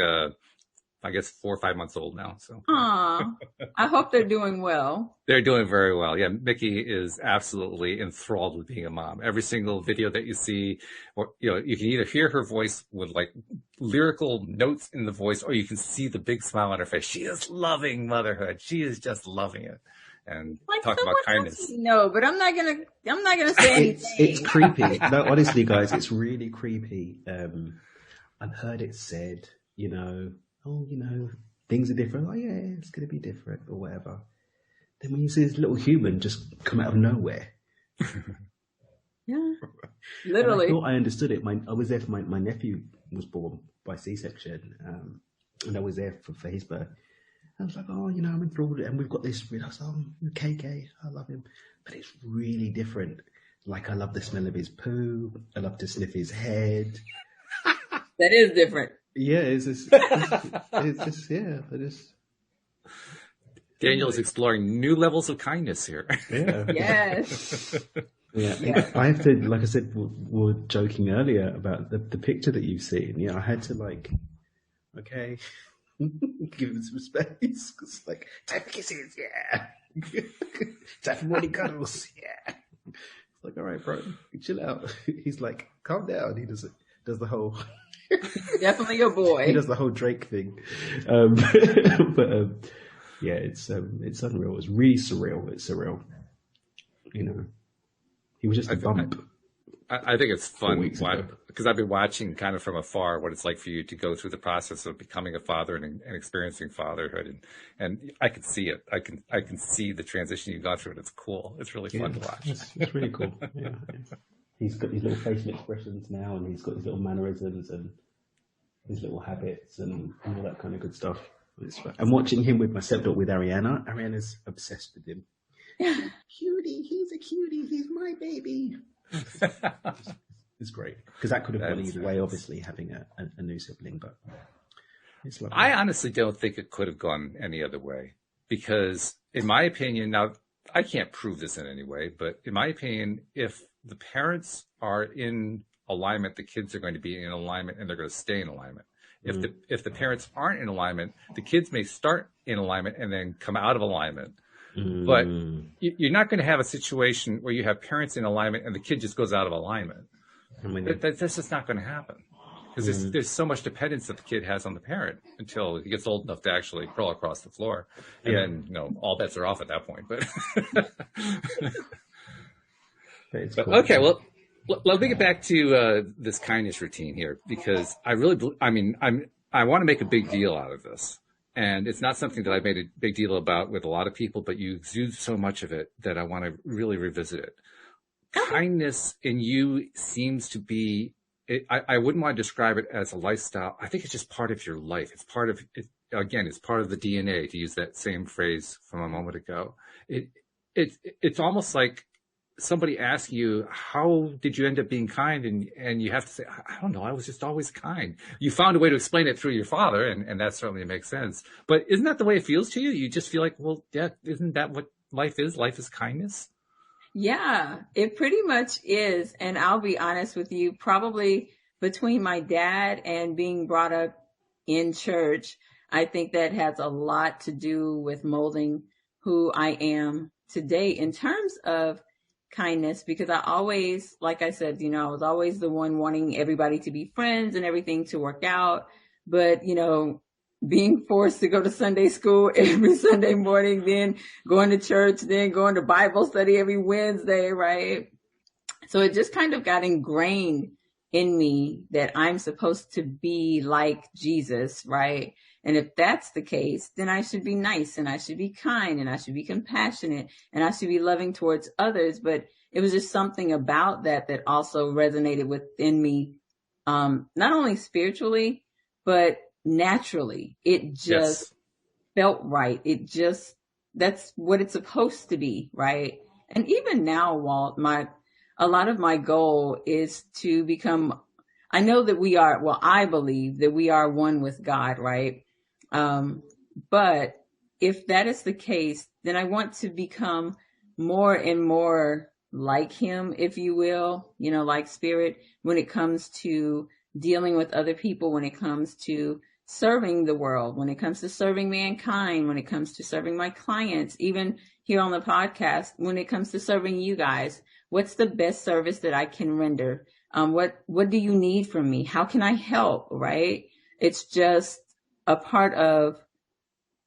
I guess 4 or 5 months old now. So. Aw, I hope they're doing well. They're doing very well. Yeah, Mickey is absolutely enthralled with being a mom. Every single video that you see, or you can either hear her voice with like lyrical notes in the voice, or you can see the big smile on her face. She is loving motherhood. She is just loving it. And like talk about kindness. No, but I'm not gonna say anything. It's creepy. No, honestly, guys, it's really creepy. I've heard it said, oh, things are different. Oh, yeah, it's going to be different or whatever. Then when you see this little human just come out of nowhere. Yeah, literally. I thought I understood it. I was there for my nephew was born by C-section, and I was there for his birth. I was like, oh, I'm enthralled, and we've got this. I was like, oh, KK, I love him. But it's really different. Like, I love the smell of his poo. I love to sniff his head. That is different. Yeah, it's just yeah. Daniel's exploring new levels of kindness here. Yeah. Yes. Yeah. I have to, like I said, we were joking earlier about the picture that you've seen. Yeah, I had to okay. Give him some space. It's like, time for kisses, yeah. Time for morning cuddles, yeah. It's like, all right, bro, chill out. He's like, calm down. He does the whole... Definitely your boy. He does the whole Drake thing. Yeah, it's unreal. It's really surreal. It's surreal. You know, he was just a bump. I think it's fun ago. because I've been watching kind of from afar what it's like for you to go through the process of becoming a father and experiencing fatherhood, and I can see it. I can see the transition you've gone through, and it's cool. It's really fun to watch. It's really cool. Yeah. He's got his little facial expressions now, and he's got his little mannerisms and his little habits and all that kind of good stuff. I'm watching him with my stepdaughter, with Ariana. Ariana's obsessed with him. Cutie, he's a cutie. He's my baby. It's great because that could have gone either way. Obviously, having a new sibling, but it's lovely. I honestly don't think it could have gone any other way because, in my opinion, now I can't prove this in any way, but in my opinion, if the parents are in alignment, the kids are going to be in alignment, and they're going to stay in alignment. If the parents aren't in alignment, the kids may start in alignment and then come out of alignment. But you're not going to have a situation where you have parents in alignment and the kid just goes out of alignment. That's just not going to happen because there's so much dependence that the kid has on the parent until he gets old enough to actually crawl across the floor, and then all bets are off at that point. But cool. Okay, well. Let me get back to this kindness routine here because I want to make a big deal out of this. And it's not something that I made a big deal about with a lot of people, but you exude so much of it that I want to really revisit it. Kindness in you seems to be, I wouldn't want to describe it as a lifestyle. I think it's just part of your life. It's part of it. Again, it's part of the DNA, to use that same phrase from a moment ago. It's almost like somebody asks you, how did you end up being kind? And you have to say, I don't know. I was just always kind. You found a way to explain it through your father. And that certainly makes sense. But isn't that the way it feels to you? You just feel like, well, yeah, isn't that what life is? Life is kindness. Yeah, it pretty much is. And I'll be honest with you, probably between my dad and being brought up in church, I think that has a lot to do with molding who I am today in terms of kindness, because I always, like I said, I was always the one wanting everybody to be friends and everything to work out. But, being forced to go to Sunday school every Sunday morning, then going to church, then going to Bible study every Wednesday, right? So it just kind of got ingrained in me that I'm supposed to be like Jesus, right? And if that's the case, then I should be nice and I should be kind and I should be compassionate and I should be loving towards others. But it was just something about that also resonated within me, not only spiritually, but naturally. It just felt right. That's what it's supposed to be, right? And even now, Walt, a lot of my goal is to become, I know that I believe that we are one with God, right? But if that is the case, then I want to become more and more like him, if you will, like spirit, when it comes to dealing with other people, when it comes to serving the world, when it comes to serving mankind, when it comes to serving my clients, even here on the podcast, when it comes to serving you guys. What's the best service that I can render? What do you need from me? How can I help? Right? It's just a part of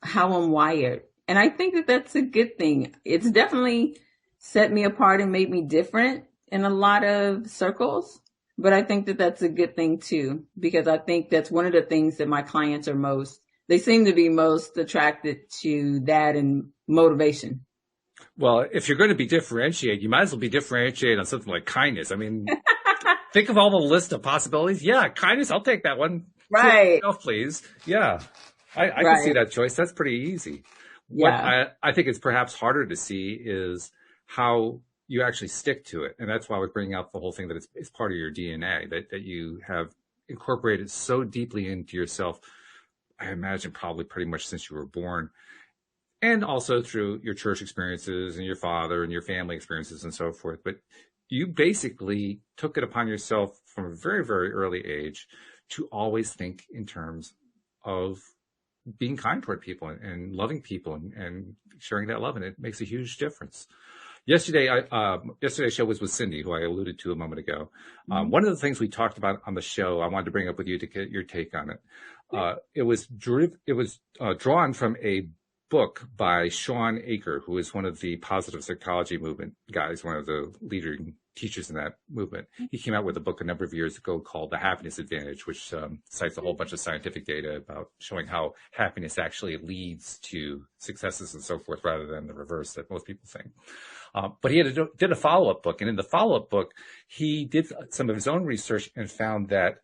how I'm wired. And I think that that's a good thing. It's definitely set me apart and made me different in a lot of circles. But I think that that's a good thing too, because I think that's one of the things that my clients are they seem to be most attracted to, that and motivation. Well, if you're going to be differentiated, you might as well be differentiated on something like kindness. I mean, think of all the list of possibilities. Yeah, kindness, I'll take that one. Right. Yourself, please. Yeah, I can see that choice. That's pretty easy. Yeah. What I think is perhaps harder to see is how you actually stick to it. And that's why I was bringing up the whole thing that it's part of your DNA, that you have incorporated so deeply into yourself, I imagine probably pretty much since you were born. And also through your church experiences and your father and your family experiences and so forth. But you basically took it upon yourself from a very, very early age to always think in terms of being kind toward people and loving people and sharing that love. And it makes a huge difference. Yesterday's show was with Cindy, who I alluded to a moment ago. One of the things we talked about on the show, I wanted to bring up with you to get your take on it. It was drawn from a book by Sean Aker, who is one of the positive psychology movement guys, one of the leading teachers in that movement. He came out with a book a number of years ago called The Happiness Advantage, which cites a whole bunch of scientific data about showing how happiness actually leads to successes and so forth, rather than the reverse that most people think. But he did a follow-up book, and in the follow-up book, he did some of his own research and found that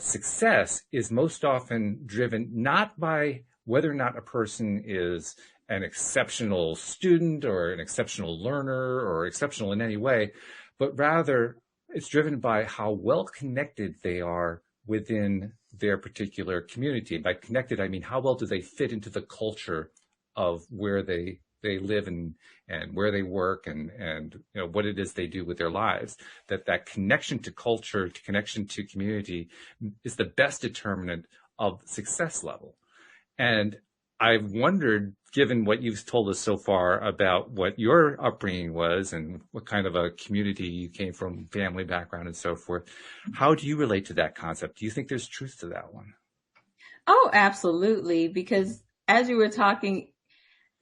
success is most often driven not by whether or not a person is an exceptional student or an exceptional learner or exceptional in any way, but rather it's driven by how well connected they are within their particular community. By connected, I mean, how well do they fit into the culture of where they live and where they work and what it is they do with their lives. That connection to culture, to connection to community is the best determinant of success level. And I've wondered, given what you've told us so far about what your upbringing was and what kind of a community you came from, family background and so forth, how do you relate to that concept? Do you think there's truth to that one? Oh, absolutely. Because as you were talking,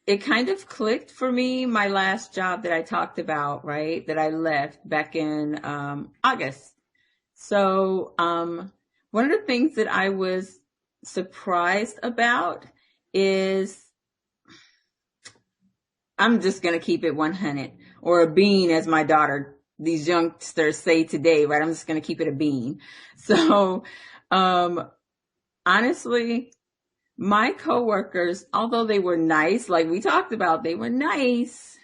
it kind of clicked for me, my last job that I talked about, right, that I left back in August. So one of the things that I was surprised about is, I'm just going to keep it 100, or a bean, as my daughter, these youngsters say today, right? I'm just going to keep it a bean. So honestly, my coworkers, although they were nice, like we talked about, they were nice,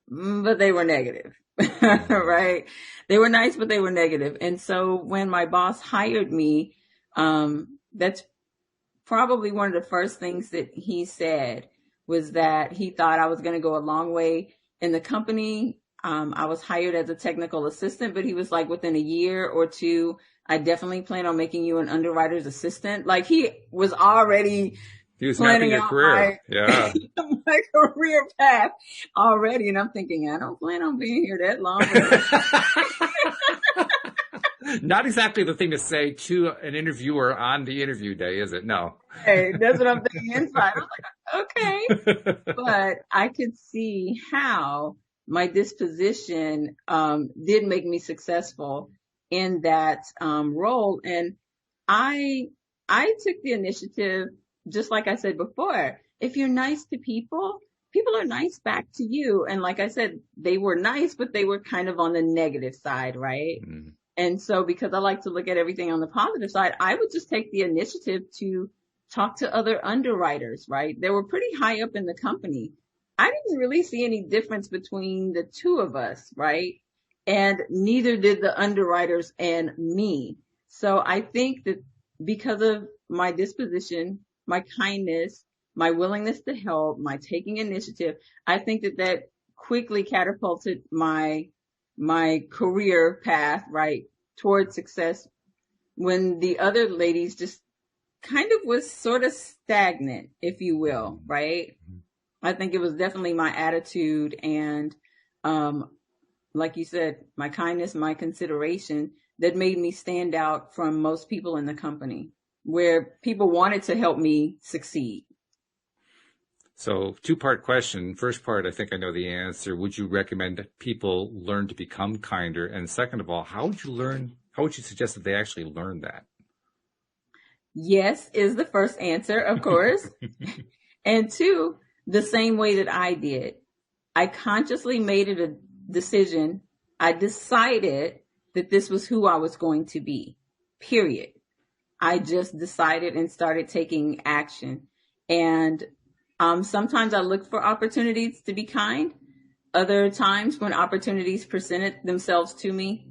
but they were negative, right? They were nice, but they were negative. And so when my boss hired me, that's probably one of the first things that he said was that he thought I was going to go a long way in the company. I was hired as a technical assistant, but he was like, within a year or two, I definitely plan on making you an underwriter's assistant. Like, he was already planning your career. My career path already. And I'm thinking, I don't plan on being here that long. Not exactly the thing to say to an interviewer on the interview day, is it? No. Hey, that's what I'm thinking inside. I was like, okay. But I could see how my disposition did make me successful in that role. And I took the initiative, just like I said before. If you're nice to people, people are nice back to you. And like I said, they were nice, but they were kind of on the negative side, right? Mm. And so because I like to look at everything on the positive side, I would just take the initiative to talk to other underwriters, right? They were pretty high up in the company. I didn't really see any difference between the two of us, right? And neither did the underwriters and me. So I think that because of my disposition, my kindness, my willingness to help, my taking initiative, I think that quickly catapulted my career path, right, towards success, when the other ladies just kind of was sort of stagnant, if you will, right? I think it was definitely my attitude and, like you said, my kindness, my consideration that made me stand out from most people in the company, where people wanted to help me succeed. So, two-part question. First part, I think I know the answer. Would you recommend that people learn to become kinder? And second of all, how would you suggest that they actually learn that? Yes is the first answer, of course. And two, the same way that I did. I consciously made it a decision. I decided that this was who I was going to be, period. I just decided and started taking action. And sometimes I looked for opportunities to be kind. Other times when opportunities presented themselves to me,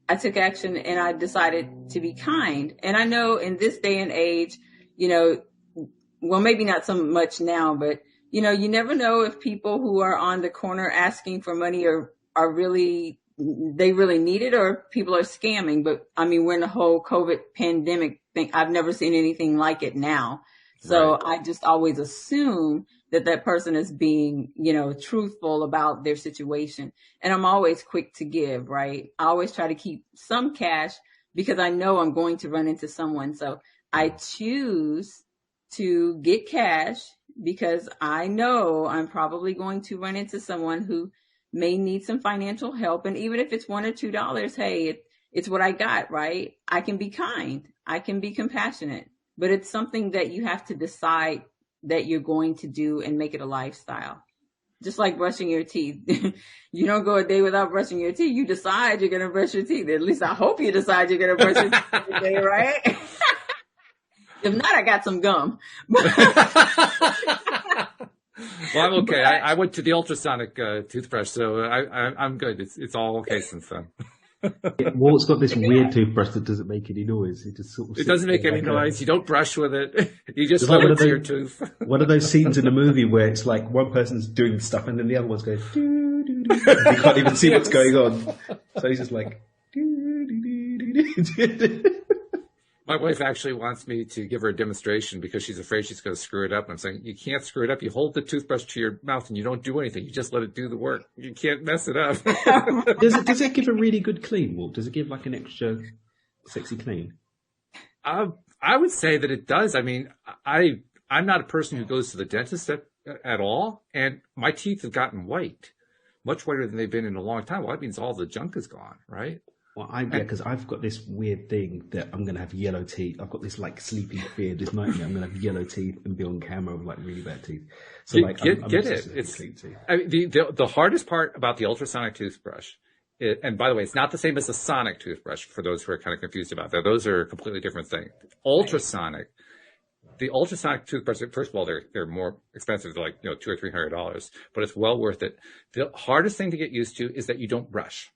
I took action and I decided to be kind. And I know in this day and age, well, maybe not so much now, but you never know if people who are on the corner asking for money are really need it, or people are scamming. But I mean, we're in the whole COVID pandemic thing. I've never seen anything like it now. So Right. I just always assume that person is being, truthful about their situation. And I'm always quick to give, right? I always try to keep some cash because I know I'm going to run into someone. So I choose to get cash because I know I'm probably going to run into someone who may need some financial help. And even if it's $1 or $2, hey, it's what I got, right? I can be kind. I can be compassionate, but it's something that you have to decide that you're going to do and make it a lifestyle. Just like brushing your teeth. You don't go a day without brushing your teeth. You decide you're going to brush your teeth. At least I hope you decide you're going to brush your teeth every day, right? If not, I got some gum. Well, I'm okay. I went to the ultrasonic toothbrush, so I'm good. It's all okay since then. Walt's got this weird toothbrush that doesn't make any noise. It just sort of. It doesn't make any noise. You don't brush with it. You just It's hold like it to your tooth. one of those scenes in a movie where it's like one person's doing stuff and then the other one's going. Doo, doo, doo. You can't even see what's going on. So he's just like. Doo, doo, doo, doo, doo. My wife actually wants me to give her a demonstration because she's afraid she's going to screw it up. I'm saying, you can't screw it up. You hold the toothbrush to your mouth and you don't do anything. You just let it do the work. You can't mess it up. Does it give a really good clean, Walt? Does it give like an extra sexy clean? I would say that it does. I mean, I'm not a person who goes to the dentist at all. And my teeth have gotten white, much whiter than they've been in a long time. Well, that means all the junk is gone, right? Well, because I've got this weird thing that I'm going to have yellow teeth. I've got this like sleeping fear, this nightmare. I'm going to have yellow teeth and be on camera with like really bad teeth. So like, get I'm it. It's clean teeth. I mean, the hardest part about the ultrasonic toothbrush, and by the way, it's not the same as the sonic toothbrush for those who are kind of confused about that. Those are a completely different thing. Ultrasonic, the ultrasonic toothbrush, first of all, they're more expensive. They're like, $200 or $300, but it's well worth it. The hardest thing to get used to is that you don't brush.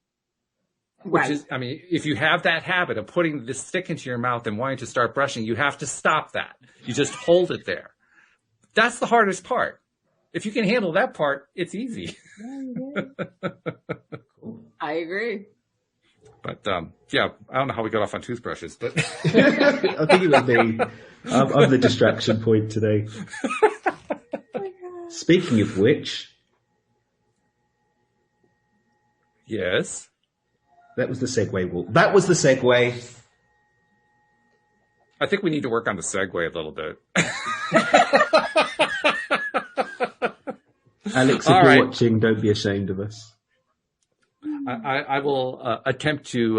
Which is, I mean, if you have that habit of putting this stick into your mouth and wanting to start brushing, you have to stop that. You just hold it there. That's the hardest part. If you can handle that part, it's easy. I agree. But, yeah, I don't know how we got off on toothbrushes, but. I think it was me. I'm the distraction point today. Speaking of which. Yes. That was the segue, Walt. That was the segue. I think we need to work on the segue a little bit. Alex, if you're watching, don't be ashamed of us. I will attempt to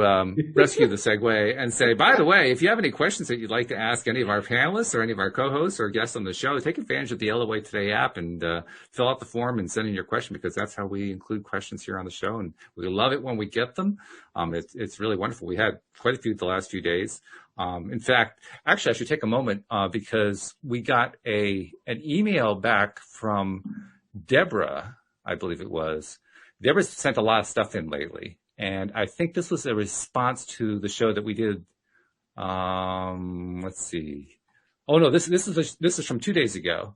rescue the segue and say, by the way, if you have any questions that you'd like to ask any of our panelists or any of our co-hosts or guests on the show, take advantage of the LOA Today app and fill out the form and send in your question, because that's how we include questions here on the show. And we love it when we get them. It's really wonderful. We had quite a few the last few days. In fact, actually, I should take a moment because we got an email back from Deborah, I believe it was. Deborah's sent a lot of stuff in lately, and I think this was a response to the show that we did. Let's see. Oh no, this is from 2 days ago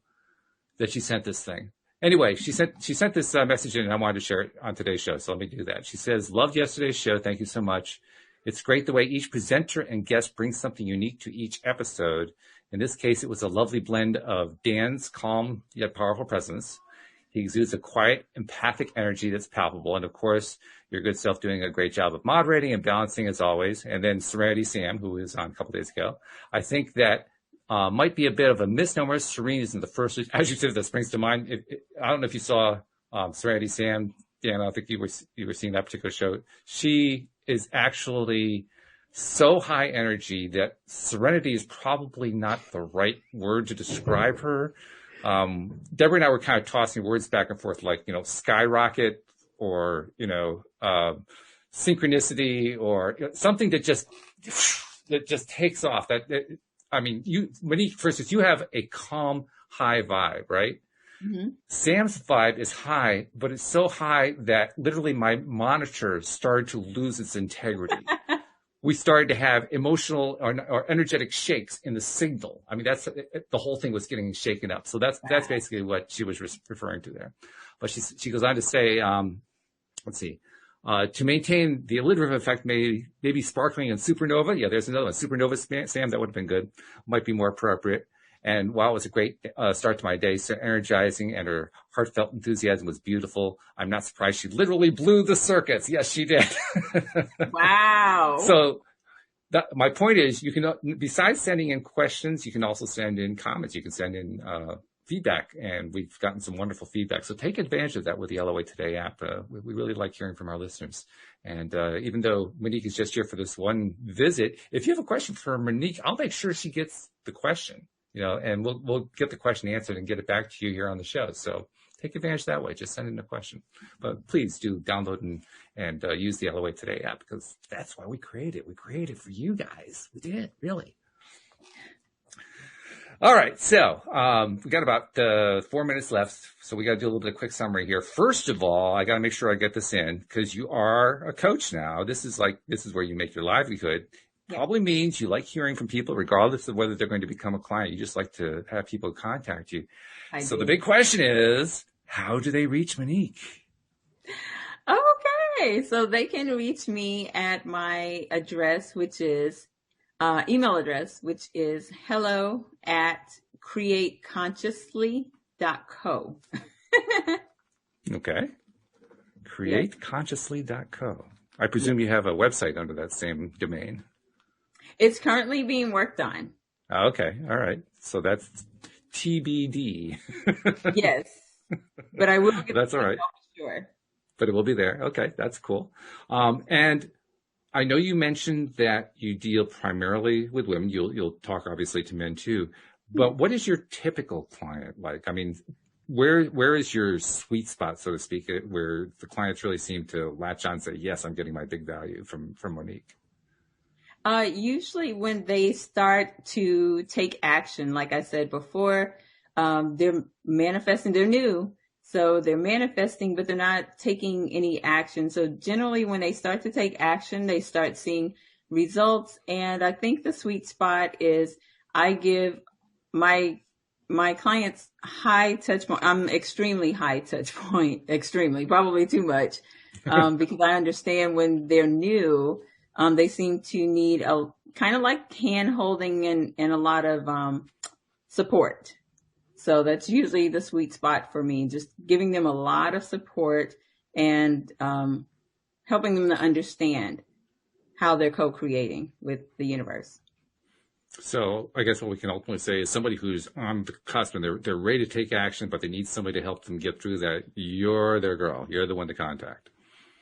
that she sent this thing. Anyway, she sent this message in, and I wanted to share it on today's show. So let me do that. She says, "Loved yesterday's show. Thank you so much. It's great the way each presenter and guest brings something unique to each episode. In this case, it was a lovely blend of Dan's calm yet powerful presence. He exudes a quiet, empathic energy that's palpable. And of course, your good self doing a great job of moderating and balancing as always. And then Serenity Sam, who was on a couple days ago. I think that might be a bit of a misnomer. Serene isn't the first, as you said, that springs to mind. I don't know if you saw Serenity Sam. Dan, I don't think you were seeing that particular show. She is actually so high energy that serenity is probably not the right word to describe her. Deborah and I were kind of tossing words back and forth, like, skyrocket or, synchronicity or something that just takes off. Monique, for instance, you have a calm, high vibe, right? Mm-hmm. Sam's vibe is high, but it's so high that literally my monitor started to lose its integrity. We started to have emotional or energetic shakes in the signal. I mean, the whole thing was getting shaken up. So that's basically what she was referring to there. But she goes on to say, let's see, to maintain the alliterative effect, maybe sparkling and supernova. Yeah, there's another one. Supernova Sam, that would have been good. Might be more appropriate. And while it was a great start to my day, so energizing, and her heartfelt enthusiasm was beautiful, I'm not surprised she literally blew the circuits. Yes, she did. Wow. So my point is, you can, besides sending in questions, you can also send in comments. You can send in feedback, and we've gotten some wonderful feedback. So take advantage of that with the LOA Today app. We really like hearing from our listeners. And even though Monique is just here for this one visit, if you have a question for Monique, I'll make sure she gets the question, and we'll get the question answered and get it back to you here on the show. So take advantage that way. Just send in a question. But please do download and use the LOA Today app, because that's why we created it. We created it for you guys. We did, really. All right, so we got about 4 minutes left, so we got to do a little bit of quick summary here. First of all, I got to make sure I get this in, because you are a coach now. This is where you make your livelihood. Yeah. Probably means you like hearing from people, regardless of whether they're going to become a client. You just like to have people contact you. So the big question is, how do they reach Monique? Okay, so they can reach me at my address, which is email address, which is hello@createconsciously.co. Okay. Createconsciously.co. I presume you have a website under that same domain. It's currently being worked on. Okay. All right. So that's TBD. Yes. But I will get that's all right. Sure. But it will be there. Okay. That's cool. And I know you mentioned that you deal primarily with women. You'll talk obviously to men too, but what is your typical client like? I mean, where is your sweet spot, so to speak, where the clients really seem to latch on and say, yes, I'm getting my big value from Monique? Usually when they start to take action, like I said before, they're manifesting, they're new. So they're manifesting, but they're not taking any action. So generally when they start to take action, they start seeing results. And I think the sweet spot is I give my clients high touch point. I'm extremely high touch point, extremely, probably too much, because I understand when they're new, they seem to need a kind of like hand holding and a lot of support. So that's usually the sweet spot for me, just giving them a lot of support and helping them to understand how they're co-creating with the universe. So I guess what we can ultimately say is somebody who's on the cusp and they're ready to take action, but they need somebody to help them get through that. You're their girl. You're the one to contact.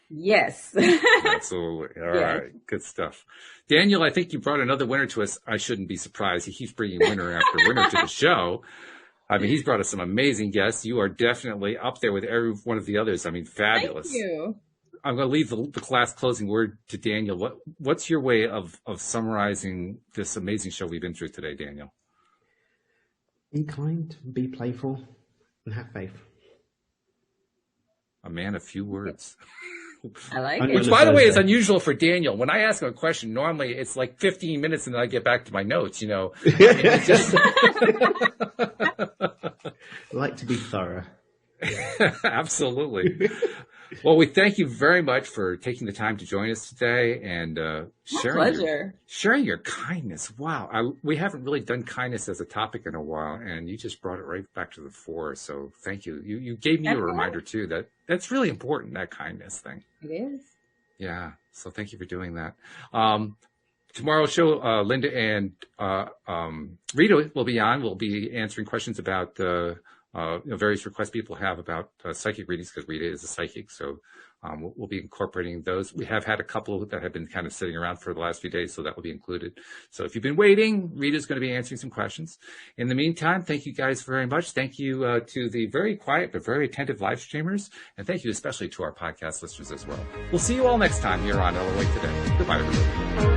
Yes. Absolutely. All right. Good stuff. Daniel, I think you brought another winner to us. I shouldn't be surprised. He keeps bringing winner after winner to the show. I mean, he's brought us some amazing guests. You are definitely up there with every one of the others. I mean, fabulous. Thank you. I'm going to leave the class closing word to Daniel. What's your way of summarizing this amazing show we've been through today, Daniel? Be kind, be playful, and have faith. A man of few words. I like it. Which, by the way, is unusual for Daniel. When I ask him a question, normally it's like 15 minutes and then I get back to my notes, It's just... I like to be thorough. Absolutely. Well, we thank you very much for taking the time to join us today and sharing your kindness. Wow. We haven't really done kindness as a topic in a while, and you just brought it right back to the fore. So thank you. You gave me a reminder, too, that's really important, that kindness thing. It is. Yeah. So thank you for doing that. Tomorrow's show, Linda and Rita will be on. We'll be answering questions about various requests people have about psychic readings, because Rita is a psychic. So we'll be incorporating those. We have had a couple that have been kind of sitting around for the last few days, so that will be included. So if you've been waiting, Rita's going to be answering some questions. In the meantime, thank you guys very much. Thank you to the very quiet but very attentive live streamers. And thank you especially to our podcast listeners as well. We'll see you all next time here on LOA Today. Goodbye, everybody.